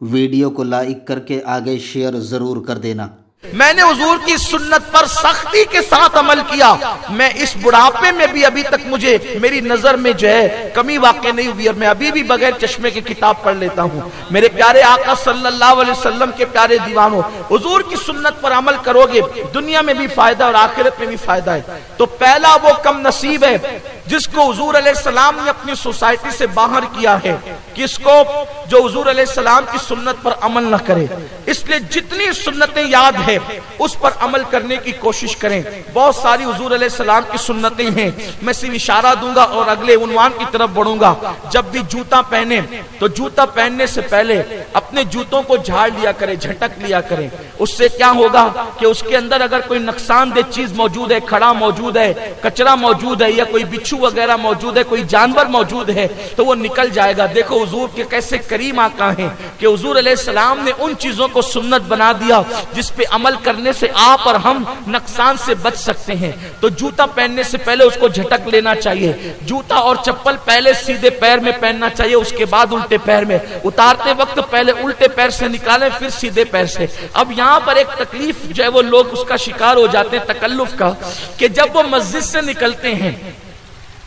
Video کو like کر کے آگے شیئر ضرور کر دینا۔ میں نے حضور کی سنت پر سختی کے ساتھ عمل کیا، میں اس بڑھاپے میں بھی ابھی تک مجھے میری نظر میں جو ہے کمی واقع نہیں ہوئی، اور میں ابھی بھی بغیر چشمے کی کتاب پڑھ لیتا ہوں۔ میرے پیارے آقا صلی اللہ علیہ وسلم کے پیارے دیوانوں، حضور کی سنت پر عمل کرو گے دنیا میں بھی فائدہ اور آخرت میں بھی فائدہ ہے۔ تو پہلا وہ کم نصیب ہے جس کو حضور علیہ السلام نے اپنی سوسائٹی سے باہر کیا ہے، کس کو؟ جو حضور علیہ السلام کی سنت پر عمل نہ کرے۔ اس لیے جتنی سنتیں یاد ہے اس پر عمل کرنے کی کوشش کریں۔ بہت ساری حضور علیہ السلام کی سنتیں ہیں، میں صرف اشارہ دوں گا اور اگلے عنوان کی طرف بڑھوں گا۔ جب بھی جوتا پہنے تو جوتا پہننے سے پہلے اپنے جوتوں کو جھاڑ لیا کریں، جھٹک لیا کریں۔ اس سے کیا ہوگا کہ اس کے اندر اگر کوئی نقصان دہ چیز موجود ہے، کھڑا موجود ہے، کچرا موجود ہے، یا کوئی بچھو وغیرہ موجود ہے، کوئی جانور موجود ہے تو وہ نکل جائے گا۔ دیکھو حضور کے کیسے کریم آقا ہیں کہ حضور علیہ السلام نے ان چیزوں کو سنت بنا دیا جس پہ عمل کرنے سے آپ اور ہم نقصان سے بچ سکتے ہیں۔ تو جوتا پہننے سے پہلے اس کو جھٹک لینا چاہیے۔ جوتا اور چپل پہلے سیدھے پیر میں پہننا چاہیے، اس کے بعد الٹے پیر میں۔ اتارتے وقت پہلے الٹے پیر سے نکالیں، پھر سیدھے پیر سے۔ اب یہاں پر ایک تکلیف جو ہے وہ لوگ اس کا شکار ہو جاتے ہیں، تکلف کا، کہ جب وہ مسجد سے نکلتے ہیں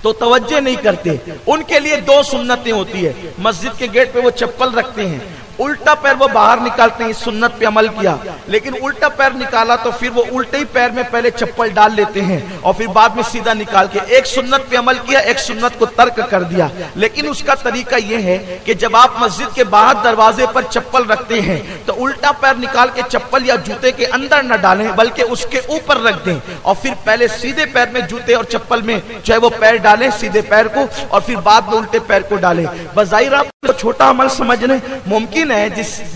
تو توجہ نہیں کرتے۔ ان کے لیے دو سنتیں ہوتی ہے۔ مسجد کے گیٹ پہ وہ چپل رکھتے ہیں، الٹا پیر وہ باہر نکالتے ہیں، اس سنت پہ عمل کیا، لیکن الٹا پیر نکالا تو پھر وہ الٹے ہی پیر میں پہلے چپل ڈال لیتے ہیں اور پھر بعد میں سیدھا نکال کے ایک سنت پہ عمل کیا، ایک سنت کو ترک کر دیا۔ لیکن اس کا طریقہ یہ ہے کہ جب آپ مسجد کے باہر دروازے پر چپل رکھتے ہیں تو الٹا پیر نکال کے چپل یا جوتے کے اندر نہ ڈالیں بلکہ اس کے اوپر رکھ دیں، اور پھر پہلے سیدھے پیر میں جوتے اور چپل میں چاہے وہ پیر ڈالیں سیدھے پیر کو، اور پھر بعد میں الٹے پیر کو ڈالیں۔ بظاہر آپ چھوٹا عمل سمجھ لیں، ممکن ہے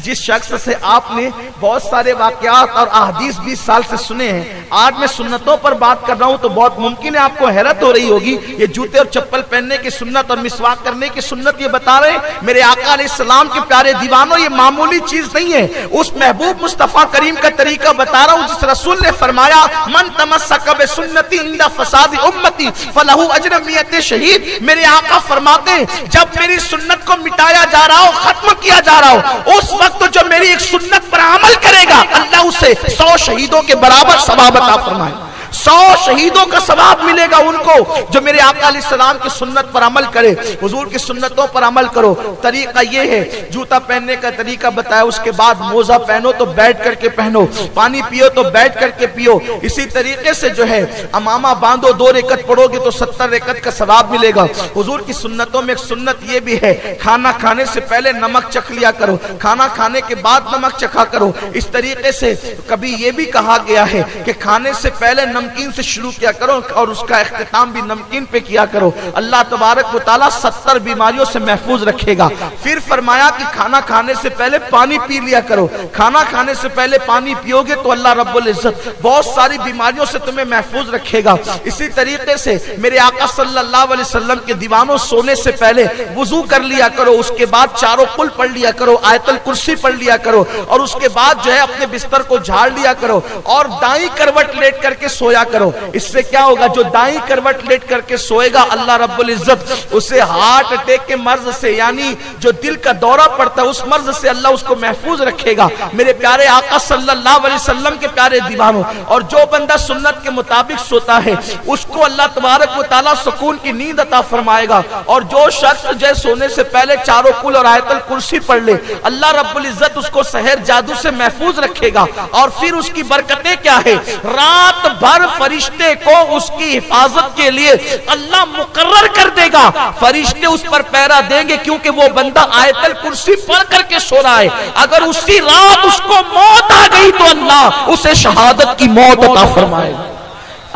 جس شخص سے آپ نے بہت سارے واقعات اور احادیث 20 سال سے سنے ہیں، آج میں سنتوں پر بات کر رہا ہوں تو بہت ممکن ہے آپ کو حیرت ہو رہی ہوگی، یہ جوتے اور چپل پہننے کی سنت اور مسواک کرنے کی سنت یہ بتا رہے ہیں میرے آقا علیہ السلام کے پیارے دیوانوں، یہ معمولی چیز نہیں ہے۔ اس محبوب مصطفیٰ کریم کا طریقہ بتا رہا ہوں جس رسول نے فرمایا من تمسک بسنتی عند فساد امتی فلہ اجر 100 شہید۔ میرے آقا فرماتے ہیں جب میری سنت کو مٹایا جا رہا ہو، ختم کیا جا رہا ہو، اس وقت جو میری ایک سنت پر عمل کرے گا اللہ اسے 100 شہیدوں کے برابر ثواب عطا فرمائے۔ 100 شہیدوں کا ثواب ملے گا ان کو جو میرے آقا علیہ السلام کی سنت پر عمل کرے۔ حضور کی سنتوں پر عمل کرو۔ طریقہ یہ ہے، جوتا پہننے کا طریقہ بتایا، اس کے بعد موزہ پہنو تو بیٹھ کر کے پہنو، پانی پیو تو بیٹھ کر کے پیو۔ اسی طریقے سے جو ہے امامہ باندھو، 2 رکعت پڑھو گے تو 70 رکعت کا ثواب ملے گا۔ حضور کی سنتوں میں ایک سنت یہ بھی ہے، کھانا کھانے سے پہلے نمک چکھ لیا کرو، کھانا کھانے کے بعد نمک چکھا کرو۔ اس طریقے سے کبھی یہ بھی کہا گیا ہے کہ کھانے سے پہلے نمکین سے شروع کیا کرو اور اس کا اختتام بھی نمکین پہ کیا کرو۔ اللہ تبارک و تعالیٰ 70 بیماریوں سے محفوظ رکھے گا۔ پھر فرمایا کہ کھانا کھانے سے پہلے پانی پی لیا کرو، کھانا کھانے سے پہلے پانی پیو گے تو اللہ رب العزت بہت ساری بیماریوں سے تمہیں محفوظ رکھے گا۔ اسی طریقے سے میرے آقا صلی اللہ علیہ وسلم کے دیوانوں، سونے سے پہلے وضو کر لیا کرو، اس کے بعد چاروں قل پڑھ لیا کرو، آیت الکرسی پڑھ لیا کرو، اور اس کے بعد جو ہے اپنے بستر کو جھاڑ لیا کرو اور دائیں کروٹ لیٹ کر کے سویا کرو۔ اس سے کیا ہوگا؟ جو دائیں کروٹ لیٹ کر کے سوئے گا اللہ رب العزت اسے ہارٹ اٹیک کے مرض سے، یعنی جو دل کا دورہ پڑتا ہے اس مرض سے اللہ اس کو محفوظ رکھے گا۔ میرے پیارے آقا صلی اللہ علیہ وسلم کے پیارے دیوانوں، اور جو بندہ سنت کے مطابق سوتا ہے اس کو اللہ تبارک و تعالیٰ سکون کی نیند عطا فرمائے گا، اور جو شخص جو سونے سے پہلے چاروں قل اور آیت الکرسی پڑھ لے اللہ رب العزت اس کو سحر جادو سے محفوظ رکھے گا۔ اور پھر اس کی برکتیں کیا ہے؟ رات بھر فرشتے کو اس کی حفاظت کے لیے اللہ مقرر کر دے گا، فرشتے اس پر پہرا دیں گے کیونکہ وہ بندہ آیت الکرسی پڑھ کر کے سو رہا ہے۔ اگر اسی رات اس کو موت آ گئی تو اللہ اسے شہادت کی موت عطا فرمائے گا۔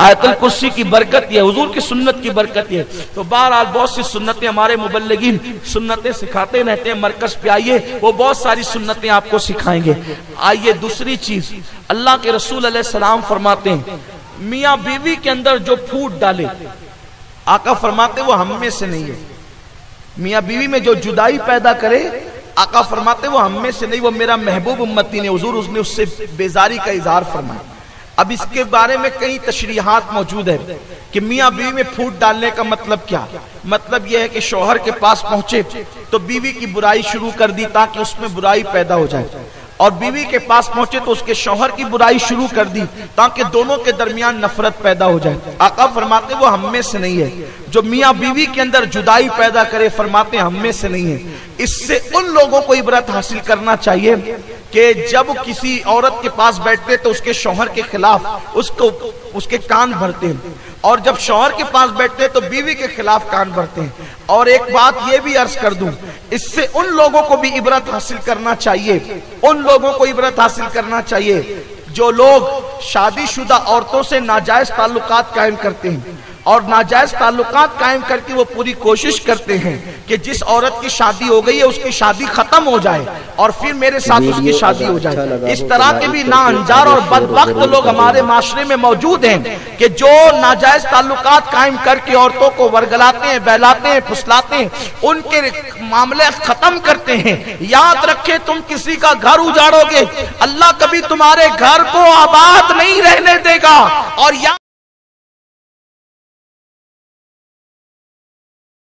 آیت الکرسی کی برکت یہ، حضور کی سنت کی برکت یہ۔ تو بہرحال بہت سی سنتیں ہمارے مبلغین سنتیں سکھاتے رہتے ہیں، مرکز پہ آئیے وہ بہت ساری سنتیں آپ کو سکھائیں گے۔ آئیے دوسری چیز، اللہ کے رسول علیہ السلام فرماتے ہیں میاں بیوی کے اندر جو پھوٹ ڈالے، آقا فرماتے وہ ہم میں سے نہیں ہے۔ میاں بیوی میں جو جدائی پیدا کرے، آقا فرماتے وہ ہم میں سے نہیں، وہ میرا محبوب امتی نے، حضور اس نے اس سے بیزاری کا اظہار فرمایا۔ اب اس کے بارے میں کئی تشریحات موجود ہے کہ میاں بیوی میں پھوٹ ڈالنے کا مطلب کیا؟ مطلب یہ ہے کہ شوہر کے پاس پہنچے تو بیوی کی برائی شروع کر دی تاکہ اس میں برائی پیدا ہو جائے، اور بیوی کے پاس پہنچے تو اس کے شوہر کی برائی شروع کر دی تاکہ دونوں کے درمیان نفرت پیدا ہو جائے۔ آقا فرماتے وہ ہم میں سے نہیں ہے، جو میاں بیوی کے اندر جدائی پیدا کرے، فرماتے ہم میں سے نہیں ہے۔ اس سے ان لوگوں کو عبرت حاصل کرنا چاہیے کہ جب کسی عورت کے پاس بیٹھتے تو اس کے شوہر کے خلاف اس کے کان بھرتے ہیں، اور جب شوہر کے پاس بیٹھتے تو بیوی کے خلاف کان بھرتے ہیں۔ اور ایک بات یہ بھی عرض کر دوں، اس سے ان لوگوں کو بھی عبرت حاصل کرنا چاہیے، ان لوگوں کو عبرت حاصل کرنا چاہیے جو لوگ شادی شدہ عورتوں سے ناجائز تعلقات قائم کرتے ہیں، اور ناجائز تعلقات قائم کر کے وہ پوری کوشش کرتے ہیں کہ جس عورت کی شادی ہو گئی ہے اس کی شادی ختم ہو جائے اور پھر میرے ساتھ اس کی شادی ہو جائے۔ اس طرح کے بھی ناانجار اور بدبخت لوگ ہمارے معاشرے میں موجود ہیں کہ جو ناجائز تعلقات قائم کر کے عورتوں کو ورگلاتے ہیں، بہلاتے ہیں، پھسلاتے ہیں، ان کے معاملے ختم کرتے ہیں۔ یاد رکھے تم کسی کا گھر اجاڑو گے، اللہ کبھی تمہارے گھر کو آباد نہیں رہنے دے گا، اور